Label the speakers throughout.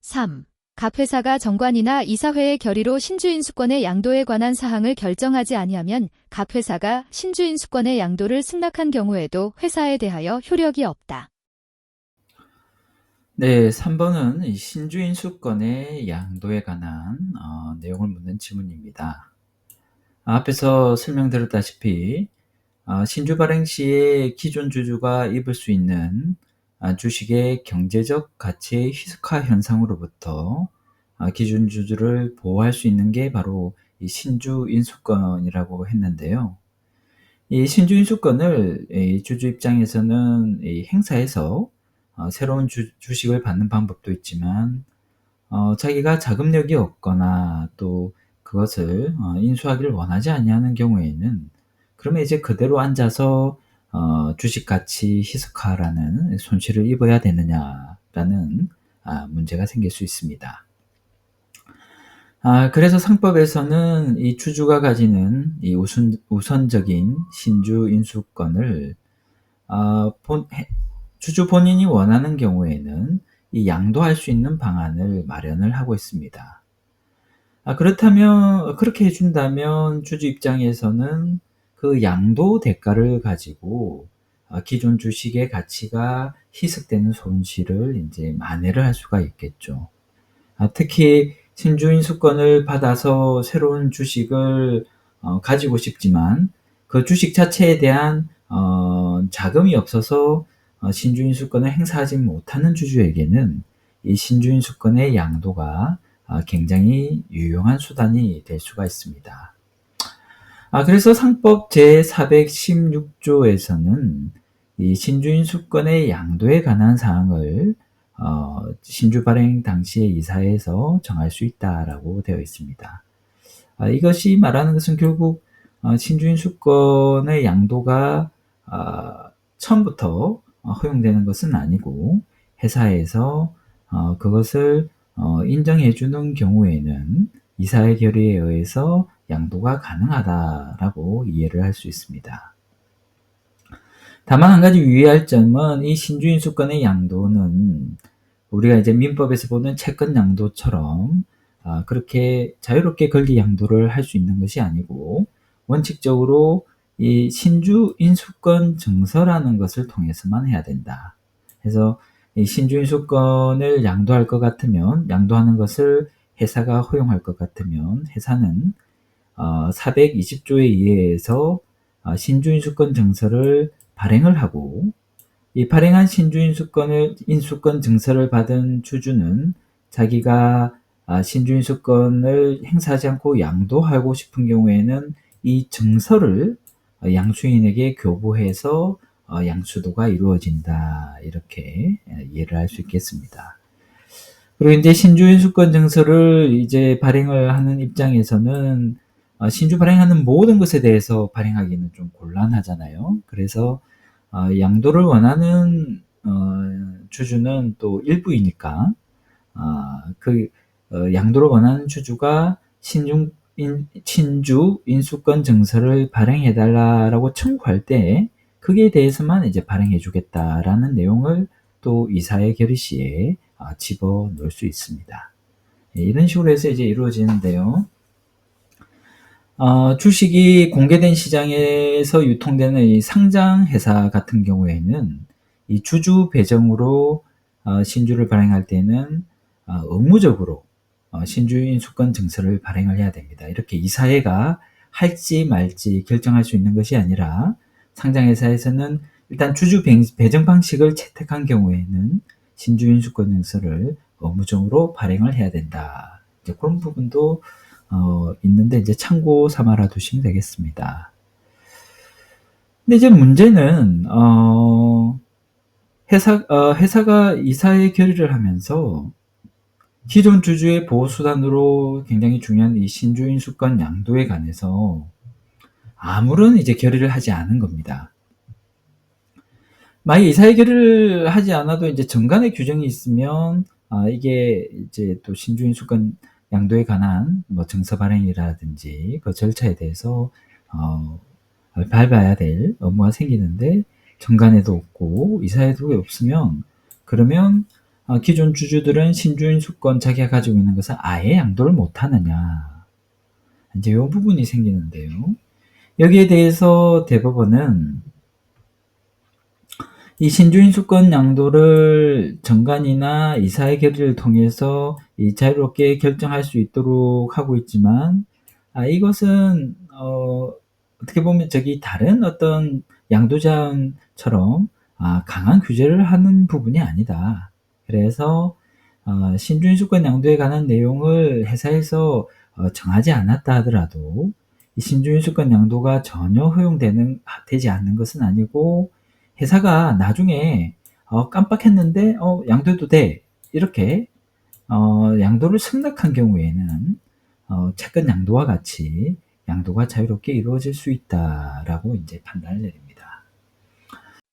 Speaker 1: 3. 갑 회사가 정관이나 이사회의 결의로 신주인수권의 양도에 관한 사항을 결정하지 아니하면 갑 회사가 신주인수권의 양도를 승낙한 경우에도 회사에 대하여 효력이 없다.
Speaker 2: 네, 3번은 이 신주인수권의 양도에 관한 내용을 묻는 질문입니다. 앞에서 설명드렸다시피 신주 발행 시에 기존 주주가 입을 수 있는 주식의 경제적 가치의 희석화 현상으로부터 기존 주주를 보호할 수 있는 게 바로 이 신주인수권이라고 했는데요. 이 신주인수권을 이 주주 입장에서는 이 행사해서 새로운 주식을 받는 방법도 있지만 자기가 자금력이 없거나 또 그것을 인수하기를 원하지 아니하는 경우에는 그러면 이제 그대로 앉아서 주식 가치 희석화라는 손실을 입어야 되느냐라는 문제가 생길 수 있습니다. 그래서 상법에서는 이 주주가 가지는 이 우선적인 신주 인수권을 주주 본인이 원하는 경우에는 이 양도할 수 있는 방안을 마련을 하고 있습니다. 그렇다면 그렇게 해준다면 주주 입장에서는 그 양도 대가를 가지고 기존 주식의 가치가 희석되는 손실을 이제 만회를 할 수가 있겠죠. 특히 신주인수권을 받아서 새로운 주식을 가지고 싶지만 그 주식 자체에 대한 자금이 없어서 신주인수권을 행사하지 못하는 주주에게는 이 신주인수권의 양도가 굉장히 유용한 수단이 될 수가 있습니다. 그래서 상법 제416조에서는 이 신주인수권의 양도에 관한 사항을 신주 발행 당시의 이사회에서 정할 수 있다라고 되어 있습니다. 이것이 말하는 것은 결국 신주인수권의 양도가 처음부터 허용되는 것은 아니고 회사에서 그것을 인정해 주는 경우에는 이사회 결의에 의해서 양도가 가능하다라고 이해를 할 수 있습니다. 다만 한 가지 유의할 점은 이 신주인수권의 양도는 우리가 이제 민법에서 보는 채권 양도처럼 그렇게 자유롭게 권리 양도를 할 수 있는 것이 아니고 원칙적으로 이 신주인수권 증서라는 것을 통해서만 해야 된다. 그래서 이 신주인수권을 양도할 것 같으면 양도하는 것을 회사가 허용할 것 같으면 회사는 420조에 의해서 신주인수권 증서를 발행을 하고 이 발행한 인수권 증서를 받은 주주는 자기가 신주인수권을 행사하지 않고 양도하고 싶은 경우에는 이 증서를 양수인에게 교부해서 양수도가 이루어진다. 이렇게 이해를 할 수 있겠습니다. 그리고 이제 신주인수권 증서를 이제 발행을 하는 입장에서는 신주 발행하는 모든 것에 대해서 발행하기는 좀 곤란하잖아요. 그래서 양도를 원하는 주주는 또 일부이니까 그 양도를 원하는 주주가 신주 인수권 증서를 발행해 달라라고 청구할 때 거기에 대해서만 이제 발행해 주겠다라는 내용을 또 이사회 결의 시에 집어 넣을 수 있습니다. 이런 식으로 해서 이제 이루어지는데요. 주식이 공개된 시장에서 유통되는 이 상장 회사 같은 경우에는 이 주주 배정으로 신주를 발행할 때는 의무적으로 신주인수권 증서를 발행을 해야 됩니다. 이렇게 이사회가 할지 말지 결정할 수 있는 것이 아니라 상장회사에서는 일단 주주 배정 방식을 채택한 경우에는 신주인수권 증서를 의무적으로 발행을 해야 된다. 이제 그런 부분도 있는데 이제 참고 삼아라 두시면 되겠습니다. 근데 이제 문제는 회사가 이사회 결의를 하면서 기존 주주의 보호 수단으로 굉장히 중요한 이 신주인수권 양도에 관해서 아무런 이제 결의를 하지 않은 겁니다. 만약 이사회 결의를 하지 않아도 이제 정관의 규정이 있으면 이게 이제 또 신주인수권 양도에 관한 뭐 증서 발행이라든지 그 절차에 대해서 밟아야 될 업무가 생기는데 정관에도 없고 이사회도 없으면 그러면 기존 주주들은 신주인 수권 자기가 가지고 있는 것을 아예 양도를 못하느냐. 이제 이 부분이 생기는데요. 여기에 대해서 대법원은 이 신주인 수권 양도를 정관이나 이사의 결의를 통해서 이 자유롭게 결정할 수 있도록 하고 있지만, 이것은 어떻게 보면 다른 어떤 양도자처럼 강한 규제를 하는 부분이 아니다. 그래서 신주인 수권 양도에 관한 내용을 회사에서 정하지 않았다 하더라도 이 신주인 수권 양도가 전혀 허용되지 않는 것은 아니고, 회사가 나중에 깜빡했는데 양도해도 돼, 이렇게 양도를 승낙한 경우에는 채권 양도와 같이 양도가 자유롭게 이루어질 수 있다라고 이제 판단을 내립니다.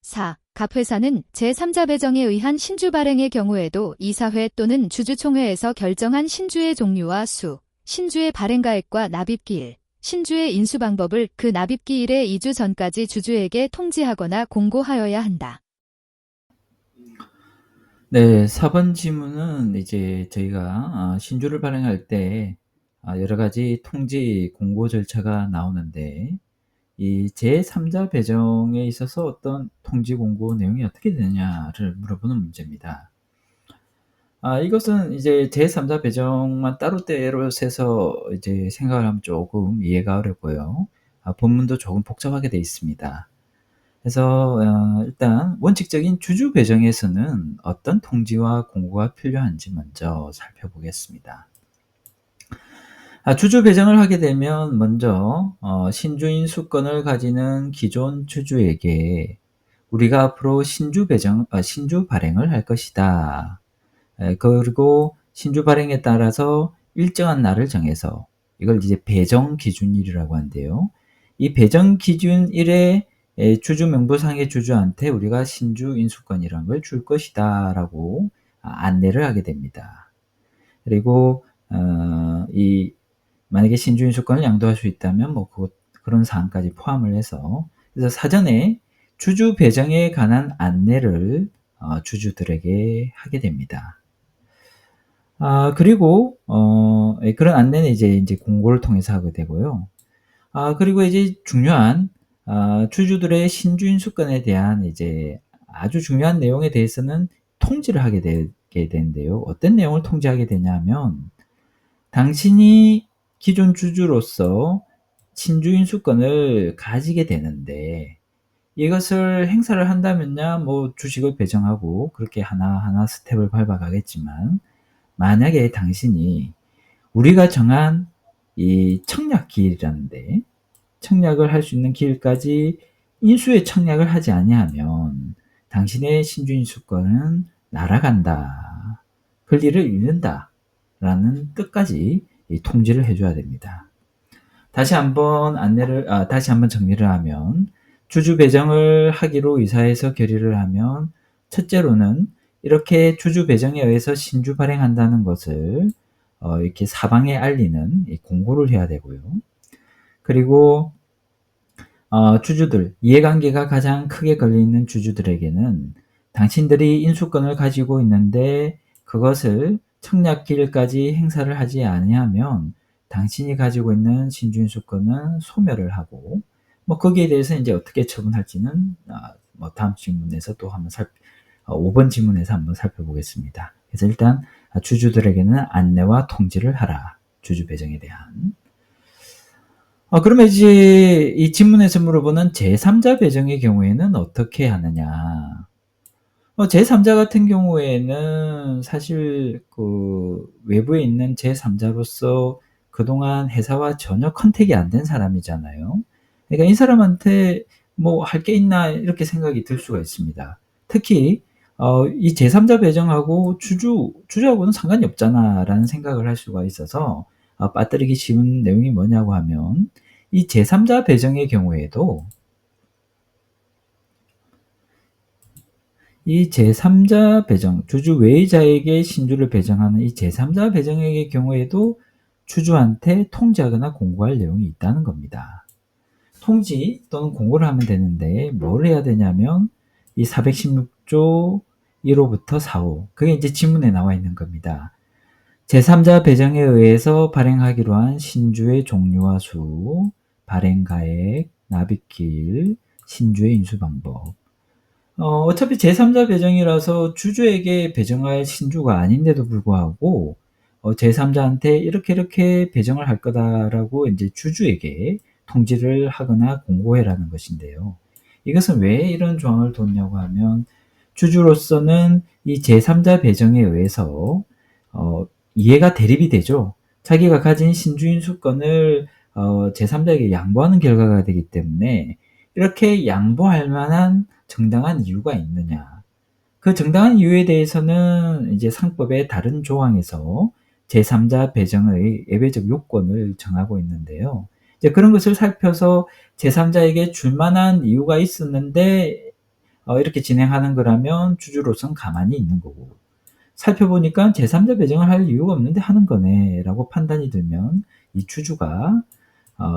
Speaker 1: 4. 갑회사는 제3자 배정에 의한 신주 발행의 경우에도 이사회 또는 주주총회에서 결정한 신주의 종류와 수, 신주의 발행가액과 납입기일, 신주의 인수 방법을 그 납입기일의 2주 전까지 주주에게 통지하거나 공고하여야 한다.
Speaker 2: 네, 4번 질문은 이제 저희가 신주를 발행할 때 여러 가지 통지 공고 절차가 나오는데, 이 제3자 배정에 있어서 어떤 통지 공고 내용이 어떻게 되느냐를 물어보는 문제입니다. 이것은 이제 제3자 배정만 따로 세서 이제 생각을 하면 조금 이해가 어렵고요. 본문도 조금 복잡하게 되어 있습니다. 그래서 일단 원칙적인 주주 배정에서는 어떤 통지와 공고가 필요한지 먼저 살펴보겠습니다. 주주 배정을 하게 되면 먼저 신주인 수권을 가지는 기존 주주에게 우리가 앞으로 신주 발행을 할 것이다. 그리고 신주 발행에 따라서 일정한 날을 정해서 이걸 이제 배정 기준일이라고 하는데요. 이 배정 기준일에 주주 명부상의 주주한테 우리가 신주 인수권이라는 걸 줄 것이다라고 안내를 하게 됩니다. 그리고 만약에 신주 인수권을 양도할 수 있다면 그런 사항까지 포함을 해서, 그래서 사전에 주주 배정에 관한 안내를 주주들에게 하게 됩니다. 그리고 그런 안내는 이제 공고를 통해서 하게 되고요. 그리고 이제 중요한 주주들의 신주인 수권에 대한 이제 아주 중요한 내용에 대해서는 통지를 하게 되게 되는데요. 어떤 내용을 통지하게 되냐면, 당신이 기존 주주로서 신주인 수권을 가지게 되는데, 이것을 행사를 한다면야 주식을 배정하고 그렇게 하나하나 스텝을 밟아가겠지만, 만약에 당신이 우리가 정한 이 청약기일이라는데, 청약을 할 수 있는 기일까지 인수의 청약을 하지 아니하면 당신의 신주인 수권은 날아간다, 권리를 잃는다 라는 뜻까지 통지를 해줘야 됩니다. 다시 한번 정리를 하면, 주주 배정을 하기로 이사회에서 결의를 하면, 첫째로는 이렇게 주주 배정에 의해서 신주 발행한다는 것을 이렇게 사방에 알리는 공고를 해야 되고요. 그리고 주주들, 이해관계가 가장 크게 걸려있는 주주들에게는 당신들이 인수권을 가지고 있는데 그것을 청약기일까지 행사를 하지 아니하면 당신이 가지고 있는 신주인수권은 소멸을 하고, 거기에 대해서 이제 어떻게 처분할지는 다음 질문에서 또 한번 5번 질문에서 한번 살펴보겠습니다. 그래서 일단 주주들에게는 안내와 통지를 하라. 주주 배정에 대한. 그러면 이제 이 질문에서 물어보는 제3자 배정의 경우에는 어떻게 하느냐. 제3자 같은 경우에는 사실 외부에 있는 제3자로서 그동안 회사와 전혀 컨택이 안 된 사람이잖아요. 그러니까 이 사람한테 할 게 있나 이렇게 생각이 들 수가 있습니다. 특히 이 제3자 배정하고 주주하고는 상관이 없잖아라는 생각을 할 수가 있어서 빠뜨리기 쉬운 내용이 뭐냐고 하면, 이 제3자 배정의 경우에도 이 제3자 배정, 주주 외의자에게 신주를 배정하는 이 제3자 배정의 경우에도 주주한테 통지하거나 공고할 내용이 있다는 겁니다. 통지 또는 공고를 하면 되는데 뭘 해야 되냐면, 이 416조 1호부터 4호. 그게 이제 지문에 나와 있는 겁니다. 제3자 배정에 의해서 발행하기로 한 신주의 종류와 수, 발행가액, 납입기일, 신주의 인수 방법. 어차피 제3자 배정이라서 주주에게 배정할 신주가 아닌데도 불구하고 제3자한테 이렇게 배정을 할 거다라고 이제 주주에게 통지를 하거나 공고해라는 것인데요. 이것은 왜 이런 조항을 뒀냐고 하면 주주로서는 이 제3자 배정에 의해서 이해가 대립이 되죠. 자기가 가진 신주인 수권을 제3자에게 양보하는 결과가 되기 때문에 이렇게 양보할 만한 정당한 이유가 있느냐. 그 정당한 이유에 대해서는 이제 상법의 다른 조항에서 제3자 배정의 예외적 요건을 정하고 있는데요. 이제 그런 것을 살펴서 제3자에게 줄 만한 이유가 있었는데 이렇게 진행하는 거라면 주주로서는 가만히 있는 거고, 살펴보니까 제3자 배정을 할 이유가 없는데 하는 거네라고 판단이 들면 이 주주가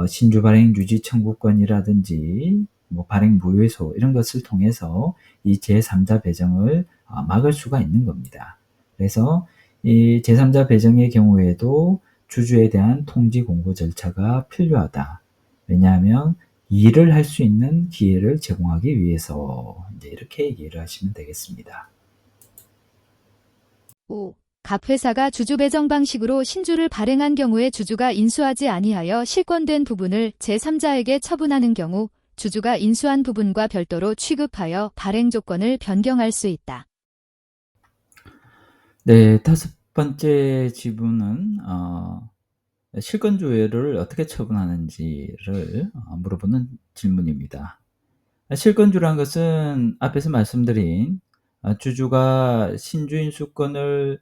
Speaker 2: 신주 발행 유지 청구권이라든지 뭐 발행 무효소 이런 것을 통해서 이 제3자 배정을 막을 수가 있는 겁니다. 그래서 이 제3자 배정의 경우에도 주주에 대한 통지 공고 절차가 필요하다. 왜냐하면 일을 할 수 있는 기회를 제공하기 위해서 이제 이렇게 이해를 하시면 되겠습니다.
Speaker 1: 5. 갑회사가 주주 배정 방식으로 신주를 발행한 경우에 주주가 인수하지 아니하여 실권된 부분을 제3자에게 처분하는 경우 주주가 인수한 부분과 별도로 취급하여 발행 조건을 변경할 수 있다.
Speaker 2: 네, 다섯 번째 지문은 실권주회를 어떻게 처분하는지를 물어보는 질문입니다. 실권주란 것은 앞에서 말씀드린 주주가 신주인 수권을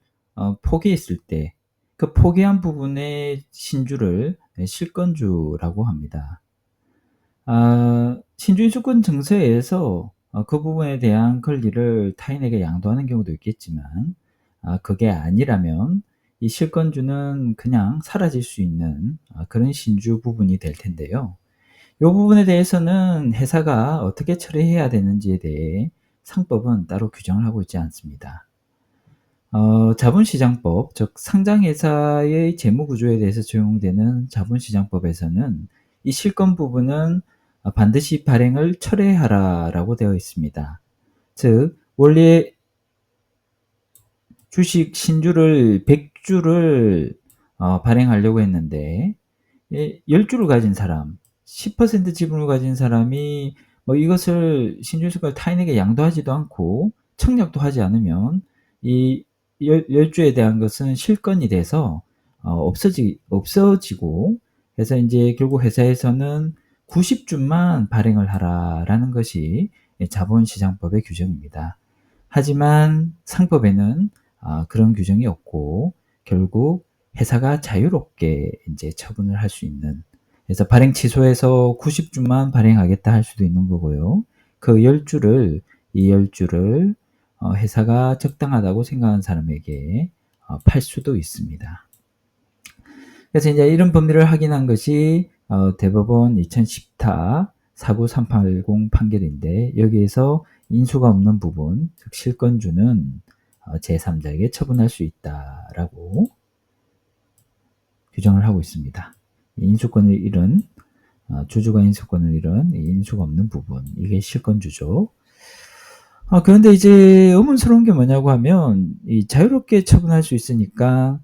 Speaker 2: 포기했을 때 그 포기한 부분의 신주를 실권주라고 합니다. 신주인 수권 증서에서 그 부분에 대한 권리를 타인에게 양도하는 경우도 있겠지만 그게 아니라면 이 실권주는 그냥 사라질 수 있는 그런 신주 부분이 될 텐데요. 이 부분에 대해서는 회사가 어떻게 처리해야 되는지에 대해 상법은 따로 규정을 하고 있지 않습니다. 자본시장법, 즉 상장회사의 재무구조에 대해서 적용되는 자본시장법에서는 이 실권 부분은 반드시 발행을 철회하라라고 되어 있습니다. 즉 원래 주식 신주를 100주를 발행하려고 했는데 10주를 가진 사람, 10% 지분을 가진 사람이 뭐 이것을 신주식을 타인에게 양도하지도 않고 청약도 하지 않으면 이 10주에 대한 것은 실권이 돼서 없어지고, 그래서 이제 결국 회사에서는 90주만 발행을 하라라는 것이 자본시장법의 규정입니다. 하지만 상법에는 그런 규정이 없고 결국 회사가 자유롭게 이제 처분을 할 수 있는, 그래서 발행 취소해서 90주만 발행하겠다 할 수도 있는 거고요. 그 10주를 이 10주를 회사가 적당하다고 생각하는 사람에게 팔 수도 있습니다. 그래서 이제 이런 법리를 확인한 것이 대법원 2010타 49380 판결인데, 여기에서 인수가 없는 부분, 즉 실권주는 제3자에게 처분할 수 있다라고 규정을 하고 있습니다. 인수권을 잃은 주주가 인수권을 잃은 인수가 없는 부분, 이게 실권주죠. 그런데 이제 의문스러운 게 뭐냐고 하면 이 자유롭게 처분할 수 있으니까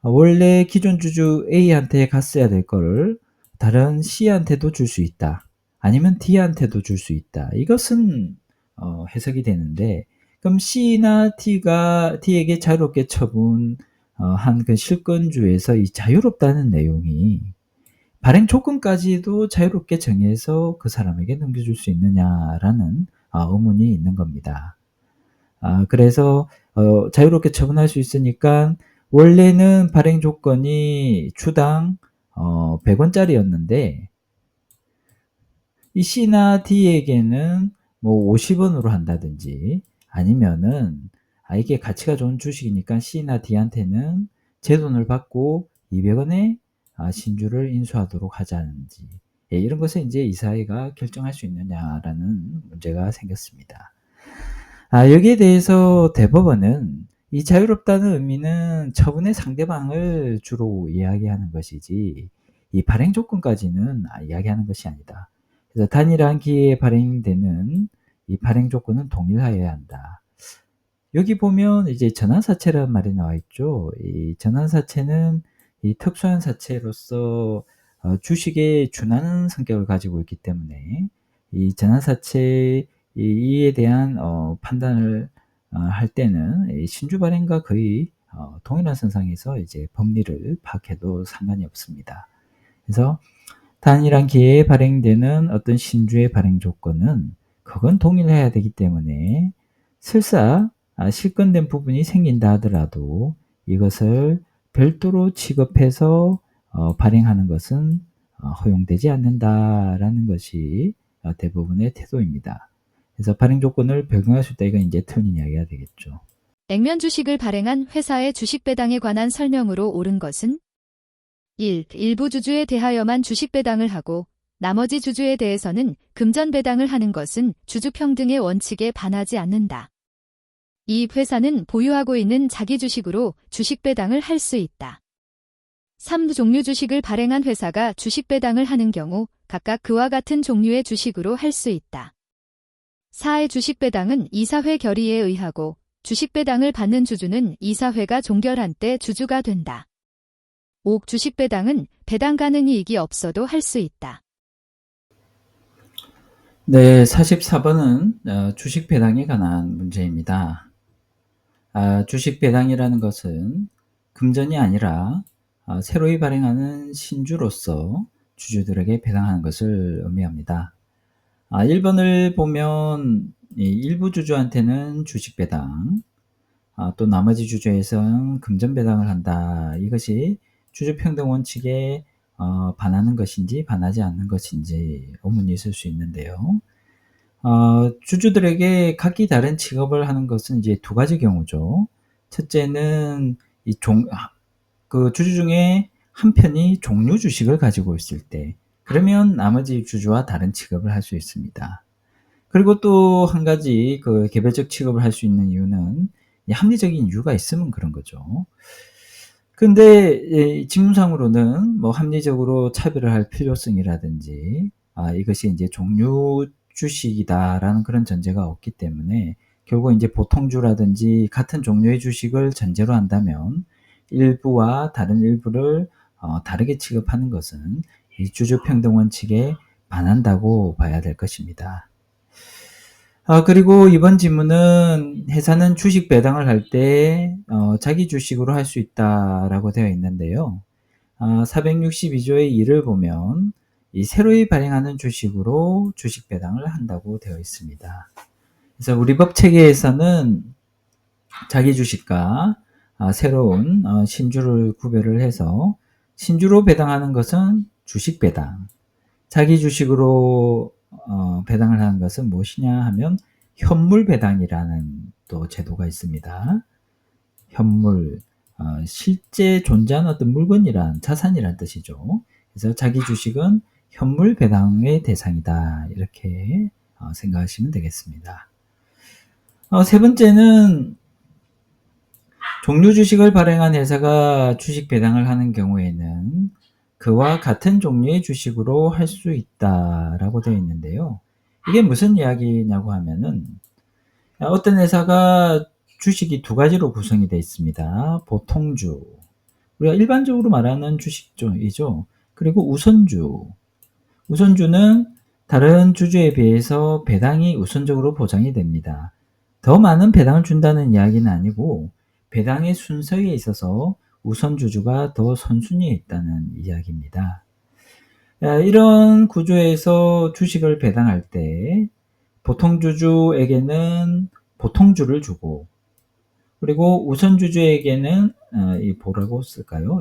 Speaker 2: 원래 기존 주주 A한테 갔어야 될 거를 다른 C한테도 줄 수 있다. 아니면 D한테도 줄 수 있다. 이것은 해석이 되는데, 그럼 C나 D에게 자유롭게 처분한 그 실권주에서 이 자유롭다는 내용이 발행 조건까지도 자유롭게 정해서 그 사람에게 넘겨줄 수 있느냐라는 의문이 있는 겁니다. 그래서 자유롭게 처분할 수 있으니까 원래는 발행 조건이 주당 100원짜리였는데 이 C나 D에게는 뭐 50원으로 한다든지, 아니면은 이게 가치가 좋은 주식이니까 C나 D한테는 제 돈을 받고 200원에 신주를 인수하도록 하자는지, 이런 것을 이제 이사회가 결정할 수 있느냐라는 문제가 생겼습니다. 여기에 대해서 대법원은 이 자유롭다는 의미는 처분의 상대방을 주로 이야기하는 것이지 이 발행 조건까지는 이야기하는 것이 아니다. 그래서 단일한 기회에 발행되는 이 발행 조건은 동일하여야 한다. 여기 보면 이제 전환사채라는 말이 나와 있죠. 이 전환사채는 이 특수한 사채로서 주식에 준하는 성격을 가지고 있기 때문에 이 전환사채 이에 대한 판단을 할 때는 이 신주 발행과 거의 동일한 선상에서 이제 법리를 파악해도 상관이 없습니다. 그래서 단일한 기회에 발행되는 어떤 신주의 발행 조건은 그건 동일해야 되기 때문에 설사 실권된 부분이 생긴다 하더라도 이것을 별도로 취급해서 발행하는 것은 허용되지 않는다라는 것이 대부분의 태도입니다. 그래서 발행 조건을 변경할 수 있다. 이건 이제 틀린 이야기가 되겠죠.
Speaker 1: 액면 주식을 발행한 회사의 주식 배당에 관한 설명으로 옳은 것은 1. 일부 주주에 대하여만 주식 배당을 하고 나머지 주주에 대해서는 금전 배당을 하는 것은 주주평등의 원칙에 반하지 않는다. 이 회사는 보유하고 있는 자기 주식으로 주식 배당을 할 수 있다. 3. 종류 주식을 발행한 회사가 주식 배당을 하는 경우 각각 그와 같은 종류의 주식으로 할 수 있다. 4의 주식 배당은 이사회 결의에 의하고 주식 배당을 받는 주주는 이사회가 종결한 때 주주가 된다. 5. 주식 배당은 배당 가능 이익이 없어도 할 수 있다.
Speaker 2: 네, 44번은 주식 배당에 관한 문제입니다. 주식 배당이라는 것은 금전이 아니라 새로이 발행하는 신주로서 주주들에게 배당하는 것을 의미합니다. 1번을 보면 일부 주주한테는 주식 배당, 또 나머지 주주에서는 금전 배당을 한다. 이것이 주주평등 원칙에 반하는 것인지 반하지 않는 것인지 의문이 있을 수 있는데요. 주주들에게 각기 다른 취급을 하는 것은 이제 두 가지 경우죠. 첫째는 그 주주 중에 한 편이 종류 주식을 가지고 있을 때, 그러면 나머지 주주와 다른 취급을 할 수 있습니다. 그리고 또 한 가지 그 개별적 취급을 할 수 있는 이유는 합리적인 이유가 있으면 그런 거죠. 근데 직무상으로는 뭐 합리적으로 차별을 할 필요성이라든지 이것이 이제 종류 주식이다라는 그런 전제가 없기 때문에 결국 이제 보통주라든지 같은 종류의 주식을 전제로 한다면 일부와 다른 일부를 다르게 취급하는 것은 이 주주평등 원칙에 반한다고 봐야 될 것입니다. 그리고 이번 질문은 회사는 주식 배당을 할 때 자기 주식으로 할 수 있다라고 되어 있는데요. 462조의 2를 보면 이 새로이 발행하는 주식으로 주식 배당을 한다고 되어 있습니다. 그래서 우리 법 체계에서는 자기 주식과 새로운 신주를 구별을 해서 신주로 배당하는 것은 주식 배당, 자기 주식으로 배당을 하는 것은 무엇이냐 하면 현물 배당이라는 또 제도가 있습니다. 현물, 실제 존재하는 어떤 물건이란 자산이란 뜻이죠. 그래서 자기 주식은 현물 배당의 대상이다. 이렇게 생각하시면 되겠습니다. 세 번째는 종류 주식을 발행한 회사가 주식 배당을 하는 경우에는 그와 같은 종류의 주식으로 할 수 있다라고 되어 있는데요. 이게 무슨 이야기냐고 하면은 어떤 회사가 주식이 두 가지로 구성이 되어 있습니다. 보통주, 우리가 일반적으로 말하는 주식이죠. 그리고 우선주. 우선주는 다른 주주에 비해서 배당이 우선적으로 보장이 됩니다. 더 많은 배당을 준다는 이야기는 아니고 배당의 순서에 있어서 우선주주가 더 선순위에 있다는 이야기입니다. 이런 구조에서 주식을 배당할 때 보통주주에게는 보통주를 주고, 그리고 우선주주에게는 뭐라고 쓸까요?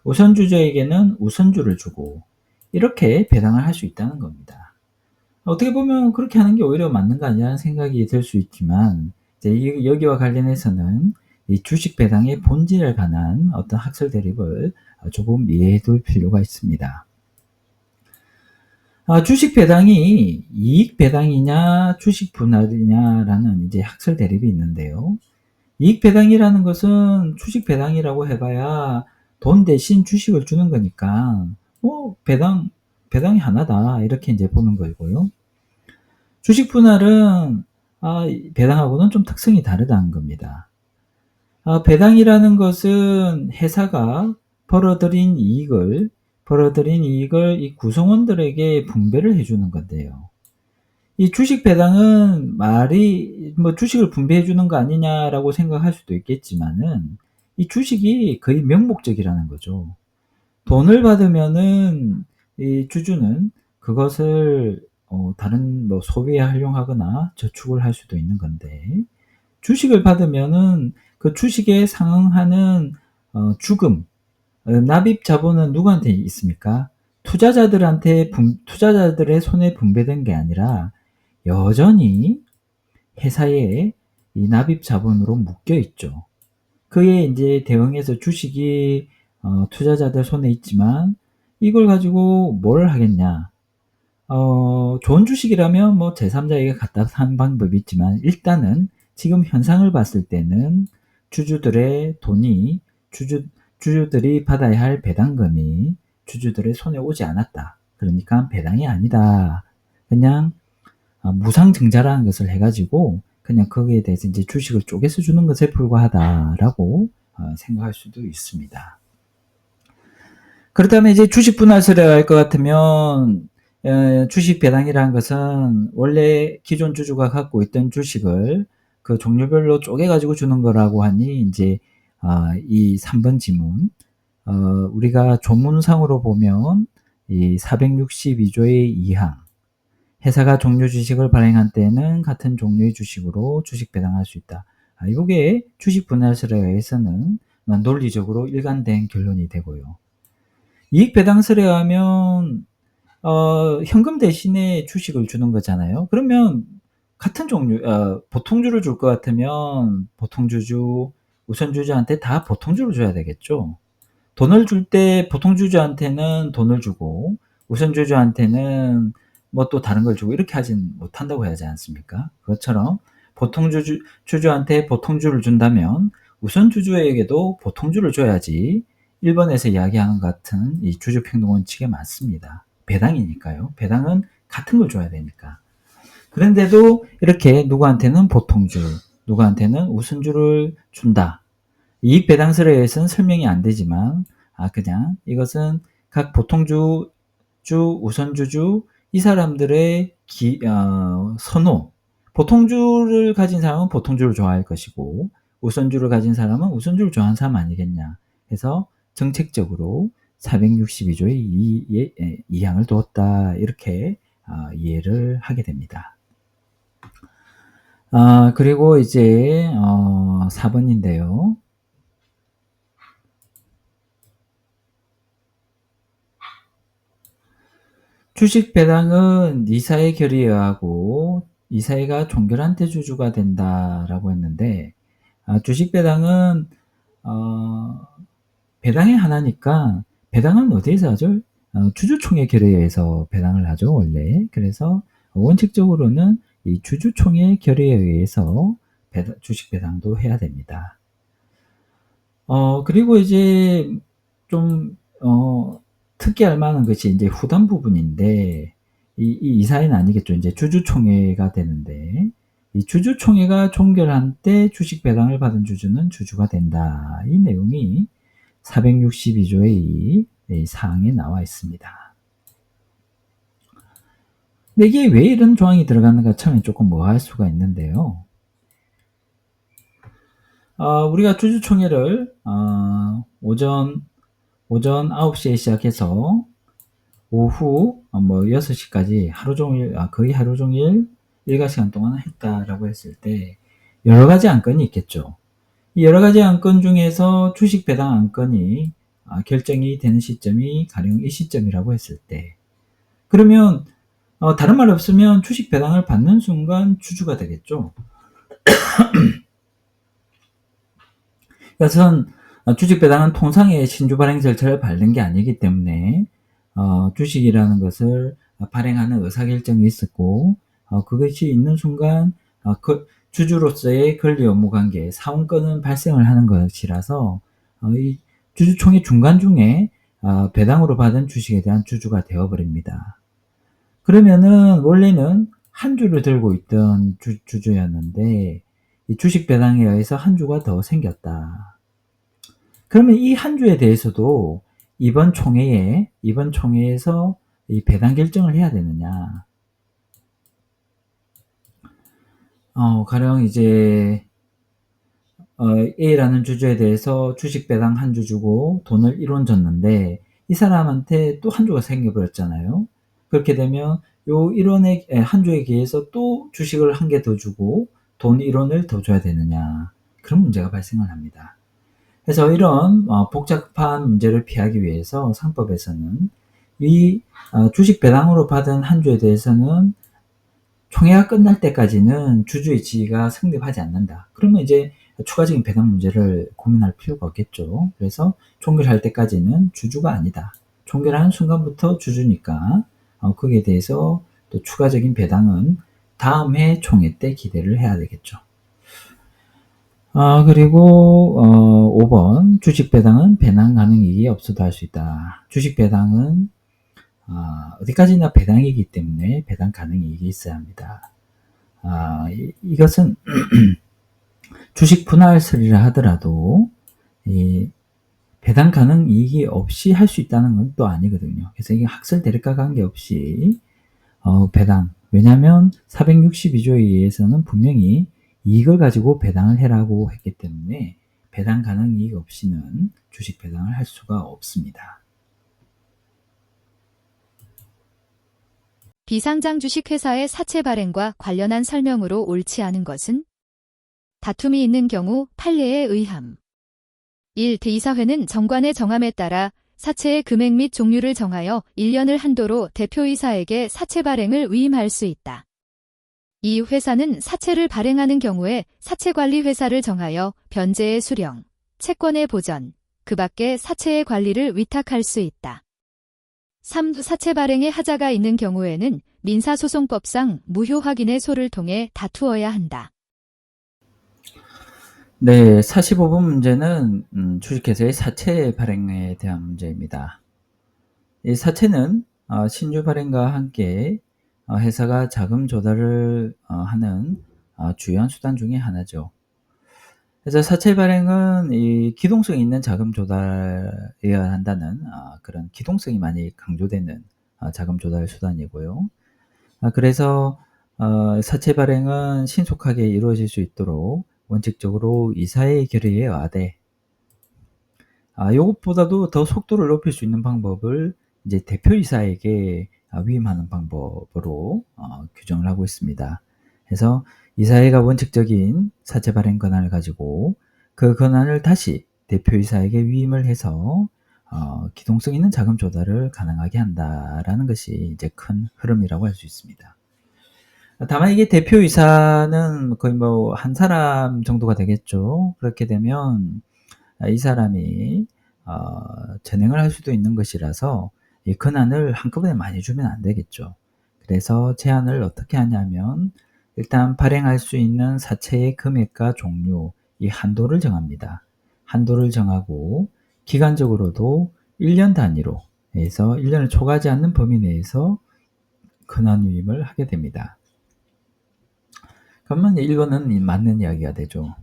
Speaker 2: 우선주주에게는 우선주를 주고 이렇게 배당을 할 수 있다는 겁니다. 어떻게 보면 그렇게 하는 게 오히려 맞는 거 아니라는 생각이 들 수 있지만 이제 여기와 관련해서는 이 주식 배당의 본질에 관한 어떤 학설 대립을 조금 이해해 둘 필요가 있습니다. 주식 배당이 이익 배당이냐 주식 분할이냐라는 이제 학설 대립이 있는데요. 이익 배당이라는 것은 주식 배당이라고 해봐야 돈 대신 주식을 주는 거니까 배당이 하나다 이렇게 이제 보는 거고요. 주식 분할은 배당하고는 좀 특성이 다르다는 겁니다. 배당이라는 것은 회사가 벌어들인 이익을 이 구성원들에게 분배를 해주는 건데요. 이 주식 배당은 말이 주식을 분배해 주는 거 아니냐라고 생각할 수도 있겠지만은 이 주식이 거의 명목적이라는 거죠. 돈을 받으면은 이 주주는 그것을 다른 소비에 활용하거나 저축을 할 수도 있는 건데, 주식을 받으면은 그 주식에 상응하는 주금, 납입 자본은 누구한테 있습니까? 투자자들의 손에 분배된 게 아니라 여전히 회사에 이 납입 자본으로 묶여 있죠. 그에 이제 대응해서 주식이 투자자들 손에 있지만 이걸 가지고 뭘 하겠냐? 좋은 주식이라면 제3자에게 갖다 사는 방법이 있지만, 일단은 지금 현상을 봤을 때는 주주들의 돈이 주주들이 받아야 할 배당금이 주주들의 손에 오지 않았다. 그러니까 배당이 아니다. 그냥 무상증자라는 것을 해가지고 그냥 거기에 대해서 이제 주식을 쪼개서 주는 것에 불과하다라고 생각할 수도 있습니다. 그렇다면 이제 주식 분할설에 할 것 같으면 주식 배당이라는 것은 원래 기존 주주가 갖고 있던 주식을 그 종류별로 쪼개가지고 주는 거라고 하니, 이제 이 3번 지문, 우리가 조문상으로 보면 이 462조의 2항, 회사가 종류 주식을 발행한 때에는 같은 종류의 주식으로 주식 배당할 수 있다. 이게 주식 분할설에 의해서는 논리적으로 일관된 결론이 되고요. 이익 배당설에 하면 현금 대신에 주식을 주는 거잖아요. 그러면 같은 종류, 보통주를 줄 것 같으면 보통주주, 우선주주한테 다 보통주를 줘야 되겠죠. 돈을 줄 때 보통주주한테는 돈을 주고 우선주주한테는 또 다른 걸 주고 이렇게 하진 못한다고 해야 하지 않습니까? 그것처럼 주주한테 보통주를 준다면 우선주주에게도 보통주를 줘야지 1번에서 이야기하는 것 같은 이 주주평등 원칙에 맞습니다. 배당이니까요. 배당은 같은 걸 줘야 되니까. 그런데도 이렇게 누구한테는 보통주, 누구한테는 우선주를 준다. 이익 배당설에 의해서는 설명이 안 되지만 그냥 이것은 각 보통주, 우선주주 이 사람들의 선호, 보통주를 가진 사람은 보통주를 좋아할 것이고 우선주를 가진 사람은 우선주를 좋아하는 사람 아니겠냐 해서 정책적으로 462조의 2항을 두었다, 이렇게 이해를 하게 됩니다. 그리고 이제 4번인데요. 주식 배당은 이사의 결의에 의하고 이사회가 종결한 대주주가 된다라고 했는데, 주식 배당은 배당의 하나니까 배당은 어디에서 하죠? 주주총회 결의에 의해서 배당을 하죠, 원래. 그래서 원칙적으로는 이 주주총회 결의에 의해서 주식 배당도 해야 됩니다. 그리고 이제 좀 특이할 만한 것이 이제 후단 부분인데, 이 이사회는 아니겠죠. 이제 주주총회가 되는데, 이 주주총회가 종결한 때 주식 배당을 받은 주주는 주주가 된다. 이 내용이 462조의 이 사항에 나와 있습니다. 근데 이게 왜 이런 조항이 들어갔는가 처음에 조금 할 수가 있는데요. 우리가 주주총회를 오전 9시에 시작해서 오후 6시까지 하루 종일, 거의 하루 종일 일과 시간 동안 했다라고 했을 때 여러 가지 안건이 있겠죠. 이 여러 가지 안건 중에서 주식 배당 안건이 결정이 되는 시점이 가령 이 시점이라고 했을 때, 그러면 다른 말 없으면 주식 배당을 받는 순간 주주가 되겠죠. 그래서 주식 배당은 통상의 신주 발행 절차를 밟는 게 아니기 때문에 주식이라는 것을 발행하는 의사결정이 있었고, 그것이 있는 순간 주주로서의 권리 의무 관계, 사원권은 발생을 하는 것이라서 이 주주총회 중간 중에 배당으로 받은 주식에 대한 주주가 되어버립니다. 그러면은 원래는 한 주를 들고 있던 주주였는데 이 주식 배당에 의해서 한 주가 더 생겼다. 그러면 이 한 주에 대해서도 이번 총회에서 이 배당 결정을 해야 되느냐? 가령 이제 A라는 주주에 대해서 주식 배당 한 주 주고 돈을 1원 줬는데 이 사람한테 또 한 주가 생겨버렸잖아요. 그렇게 되면 요 1원의 한 주에 비해서 또 주식을 한 개 더 주고 돈 1원을 더 줘야 되느냐, 그런 문제가 발생을 합니다. 그래서 이런 복잡한 문제를 피하기 위해서 상법에서는 이 주식 배당으로 받은 한 주에 대해서는 총회가 끝날 때까지는 주주의 지위가 성립하지 않는다. 그러면 이제 추가적인 배당 문제를 고민할 필요가 없겠죠. 그래서 종결할 때까지는 주주가 아니다. 종결하는 순간부터 주주니까 거기에 대해서 또 추가적인 배당은 다음 해 총회 때 기대를 해야 되겠죠. 그리고 5번 주식 배당은 배당 가능 이익이 없어도 할 수 있다. 주식 배당은 어디까지나 배당이기 때문에 배당 가능 이익이 있어야 합니다. 이것은 주식 분할 처리를 하더라도 이 배당 가능 이익이 없이 할 수 있다는 건 또 아니거든요. 그래서 이게 학설 대립과 관계없이 배당, 왜냐하면 462조에 의해서는 분명히 이익을 가지고 배당을 해라고 했기 때문에 배당 가능 이익 없이는 주식 배당을 할 수가 없습니다.
Speaker 1: 비상장 주식회사의 사채 발행과 관련한 설명으로 옳지 않은 것은 다툼이 있는 경우 판례에 의함. 1. 대이사회는 정관의 정함에 따라 사채의 금액 및 종류를 정하여 1년을 한도로 대표이사에게 사채 발행을 위임할 수 있다. 2. 회사는 사채를 발행하는 경우에 사채관리회사를 정하여 변제의 수령, 채권의 보전, 그 밖에 사채의 관리를 위탁할 수 있다. 3. 사채 발행에 하자가 있는 경우에는 민사소송법상 무효 확인의 소를 통해 다투어야 한다.
Speaker 2: 네, 45번 문제는 주식회사의 사채 발행에 대한 문제입니다. 이 사채는 신주 발행과 함께 회사가 자금 조달을 하는 주요한 수단 중에 하나죠. 그래서 사채 발행은 이 기동성 있는 자금 조달이어야 한다는 그런 기동성이 많이 강조되는 자금 조달 수단이고요. 그래서 사채 발행은 신속하게 이루어질 수 있도록 원칙적으로 이사의 결의에 의하되 이것보다도 더 속도를 높일 수 있는 방법을 이제 대표이사에게 위임하는 방법으로 규정을 하고 있습니다. 그래서 이사회가 원칙적인 사채 발행 권한을 가지고 그 권한을 다시 대표이사에게 위임을 해서 기동성 있는 자금 조달을 가능하게 한다라는 것이 이제 큰 흐름이라고 할 수 있습니다. 다만 이게 대표이사는 거의 뭐 한 사람 정도가 되겠죠. 그렇게 되면 이 사람이 전행을 할 수도 있는 것이라서 이 권한을 한꺼번에 많이 주면 안 되겠죠. 그래서 제한을 어떻게 하냐면 일단 발행할 수 있는 사채의 금액과 종류, 이 한도를 정합니다. 한도를 정하고 기간적으로도 1년 단위로 해서 1년을 초과하지 않는 범위 내에서 권한 위임을 하게 됩니다. 그러면 1번은 맞는 이야기가 되죠.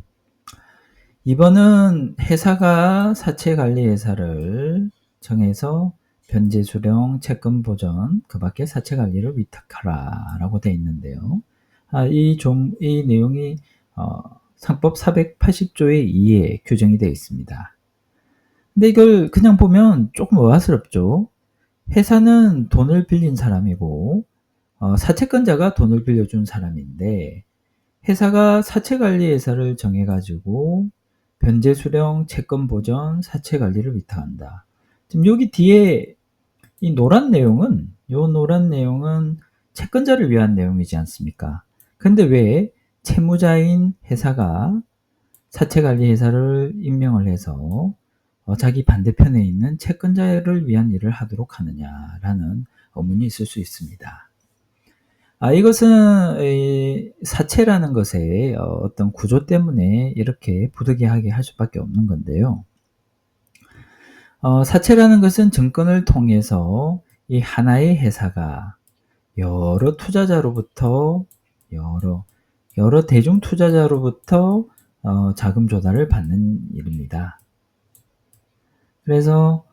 Speaker 2: 2번은 회사가 사채관리회사를 정해서 변제 수령, 채권 보전, 그 밖에 사채관리를 위탁하라 라고 되어 있는데요. 이 내용이 상법 480조의 2에 규정이 되어 있습니다. 근데 이걸 그냥 보면 조금 의아스럽죠. 회사는 돈을 빌린 사람이고 사채권자가 돈을 빌려준 사람인데 회사가 사채관리회사를 정해가지고 변제 수령, 채권 보전, 사채관리를 위탁한다. 지금 여기 뒤에 이 노란 내용은 채권자를 위한 내용이지 않습니까? 근데 왜 채무자인 회사가 사채관리회사를 임명을 해서 자기 반대편에 있는 채권자를 위한 일을 하도록 하느냐라는 의문이 있을 수 있습니다. 이것은 사채라는 것의 어떤 구조 때문에 이렇게 부득이하게 할 수밖에 없는 건데요. 사채라는 것은 증권을 통해서 이 하나의 회사가 여러 투자자로부터 여러 대중 투자자로부터 자금 조달을 받는 일입니다. 그래서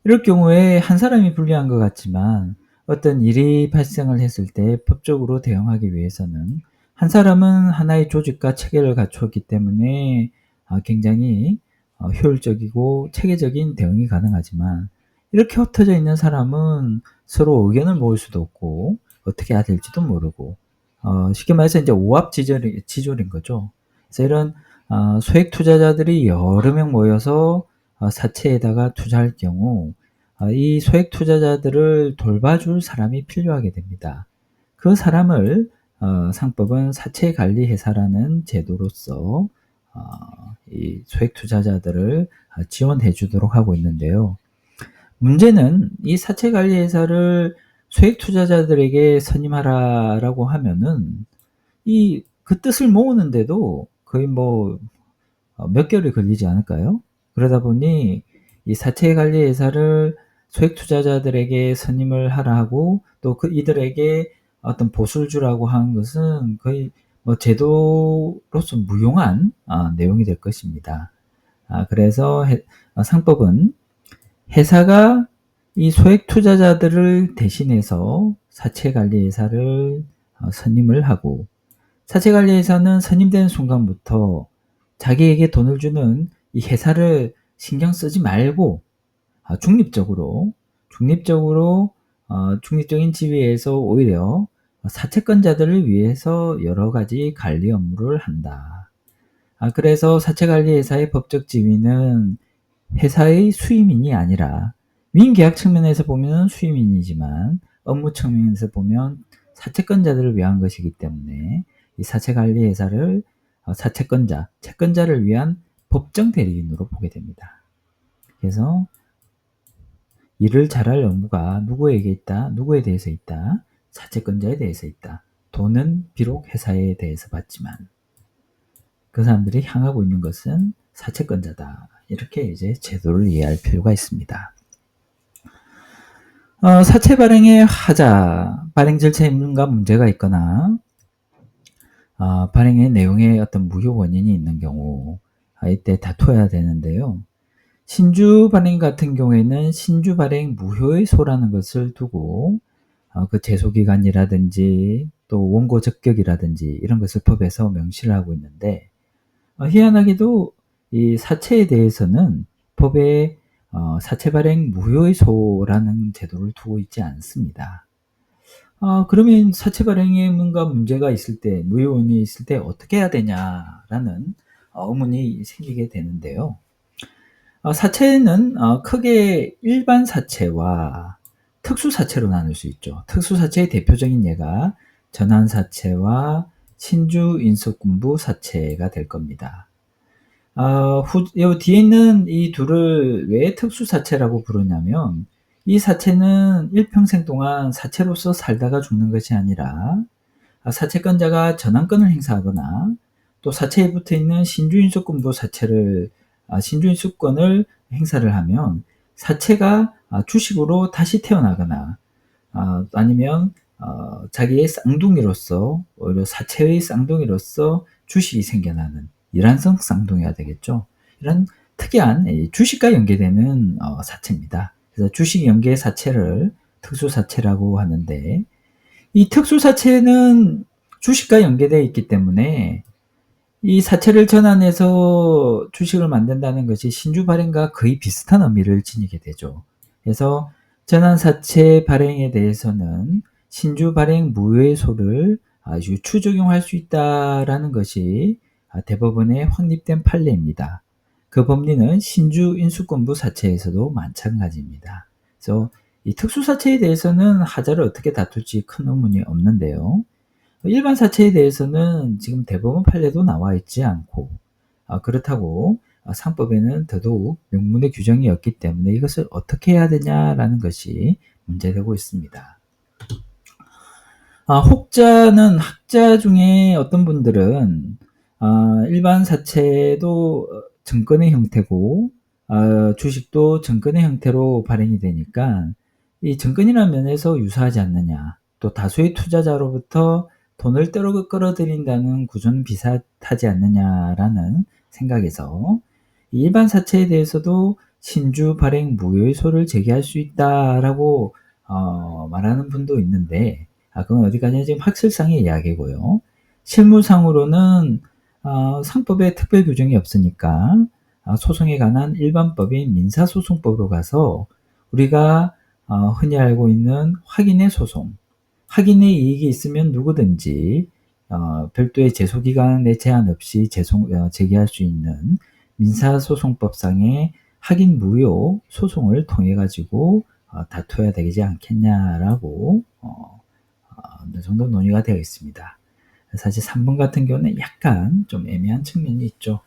Speaker 2: 이럴 경우에 한 사람이 불리한 것 같지만 어떤 일이 발생을 했을 때 법적으로 대응하기 위해서는 한 사람은 하나의 조직과 체계를 갖추었기 때문에 굉장히 효율적이고 체계적인 대응이 가능하지만 이렇게 흩어져 있는 사람은 서로 의견을 모을 수도 없고 어떻게 해야 될지도 모르고 쉽게 말해서 이제 오합지졸인 거죠. 그래서 이런 소액 투자자들이 여러 명 모여서 사채에다가 투자할 경우 이 소액 투자자들을 돌봐줄 사람이 필요하게 됩니다. 그 사람을 상법은 사채관리회사라는 제도로서 이 소액 투자자들을 지원해 주도록 하고 있는데요. 문제는 이 사채관리회사를 소액 투자자들에게 선임하라라고 하면은 그 뜻을 모으는데도 거의 몇 개월이 걸리지 않을까요? 그러다 보니 이 사채관리회사를 소액 투자자들에게 선임을 하라 하고 또 이들에게 어떤 보수를 주라고 하는 것은 거의 제도로서 무용한 내용이 될 것입니다. 그래서 상법은 회사가 이 소액 투자자들을 대신해서 사채관리회사를 선임을 하고 사채관리회사는 선임되는 순간부터 자기에게 돈을 주는 이 회사를 신경 쓰지 말고 중립적인 지위에서 오히려 사채권자들을 위해서 여러 가지 관리 업무를 한다. 그래서 사채관리회사의 법적 지위는 회사의 수임인이 아니라 민계약 측면에서 보면 수임인이지만 업무 측면에서 보면 사채권자들을 위한 것이기 때문에 이 사채관리회사를 채권자를 위한 법정 대리인으로 보게 됩니다. 그래서 일을 잘할 업무가 누구에게 있다? 누구에 대해서 있다? 사채권자에 대해서 있다. 돈은 비록 회사에 대해서 받지만 그 사람들이 향하고 있는 것은 사채권자다. 이렇게 이제 제도를 이해할 필요가 있습니다. 사채 발행의 발행 절차에 뭔가 문제가 있거나 발행의 내용에 어떤 무효 원인이 있는 경우 이때 다투어야 되는데요. 신주 발행 같은 경우에는 신주 발행 무효의 소라는 것을 두고 그 제소기간이라든지 또 원고 적격이라든지 이런 것을 법에서 명시를 하고 있는데 희한하게도 이 사채에 대해서는 법에 사채 발행 무효의 소라는 제도를 두고 있지 않습니다. 그러면 사채 발행에 뭔가 문제가 있을 때, 무효원이 있을 때 어떻게 해야 되냐라는 의문이 생기게 되는데요. 사채는 크게 일반 사채와 특수 사채로 나눌 수 있죠. 특수 사채의 대표적인 예가 전환 사채와 신주 인수군부 사채가 될 겁니다. 요 뒤에 있는 이 둘을 왜 특수 사채라고 부르냐면 이 사채는 일평생 동안 사채로서 살다가 죽는 것이 아니라 사채권자가 전환권을 행사하거나 또 사채에 붙어 있는 신주인수권부 신주인수권을 행사를 하면 사채가 주식으로 다시 태어나거나 아니면 자기의 쌍둥이로서 오히려 사채의 쌍둥이로서 주식이 생겨나는 일환성 쌍둥이가 되겠죠. 이런 특이한 주식과 연계되는 사채입니다. 그래서 주식 연계 사채를 특수사채라고 하는데 이 특수사채는 주식과 연계되어 있기 때문에 이 사채를 전환해서 주식을 만든다는 것이 신주 발행과 거의 비슷한 의미를 지니게 되죠. 그래서 전환사채 발행에 대해서는 신주 발행 무효의 소를 유추 적용할 수 있다라는 것이 대법원의 확립된 판례입니다. 그 법리는 신주 인수권부 사채에서도 마찬가지입니다. 그래서 이 특수사채에 대해서는 하자를 어떻게 다툴지 큰 의문이 없는데요. 일반 사채에 대해서는 지금 대법원 판례도 나와 있지 않고 그렇다고 상법에는 더더욱 명문의 규정이 없기 때문에 이것을 어떻게 해야 되냐라는 것이 문제되고 있습니다. 혹자는 학자 중에 어떤 분들은 일반 사채도 증권의 형태고 주식도 증권의 형태로 발행이 되니까 이 증권이라는 면에서 유사하지 않느냐, 또 다수의 투자자로부터 돈을 끌어들인다는 구조는 비슷하지 않느냐라는 생각에서 일반 사채에 대해서도 신주 발행 무효의소를 제기할 수 있다라고 말하는 분도 있는데, 그건 어디까지나 지금 학술상의 이야기고요. 실무상으로는 상법에 특별 규정이 없으니까 소송에 관한 일반법인 민사소송법으로 가서 우리가 흔히 알고 있는 확인의 소송, 확인의 이익이 있으면 누구든지 별도의 제소기간에 제한 없이 제기할 수 있는 민사소송법상의 확인 무효 소송을 통해 가지고 다투어야 되지 않겠냐라고 어느 정도 논의가 되어 있습니다. 사실 3번 같은 경우는 약간 좀 애매한 측면이 있죠.